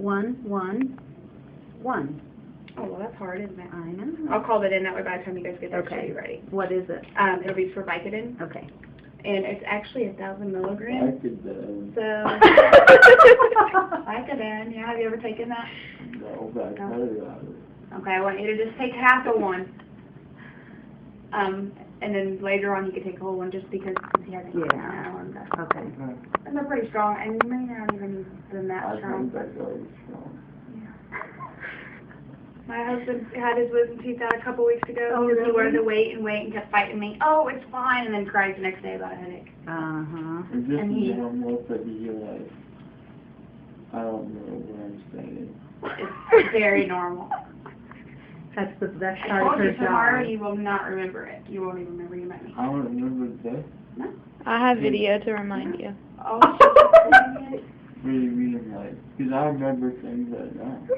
11111. Oh, well, that's hard, isn't it? I know. I'll call that in, that way by the time you guys get there, she'll Okay. be ready. What is it? It'll be for Vicodin, Okay. and it's actually 1,000 milligrams. Vicodin. So, Vicodin, yeah, have you ever taken that? No, but I've heard about it. Okay, I want you to just take half of one. And then later on you can take a whole one just because he hasn't Yeah. taken that one. Okay. And they're pretty strong, and you may not even use them that I strong. think that's really strong. My husband had his wisdom teeth out a couple weeks ago Oh, because he really? wanted to wait and kept fighting me. Oh, it's fine, and then cries the next day about a headache. Uh-huh. Is this And he- normal for you, like, I don't know what I'm saying. It's very normal. That's the best I part told of you her tomorrow job. you will not remember it. You won't even remember you met me. I don't remember this. No? I have video to remind you. Oh, she's What do you mean, like, because I remember things that I don't.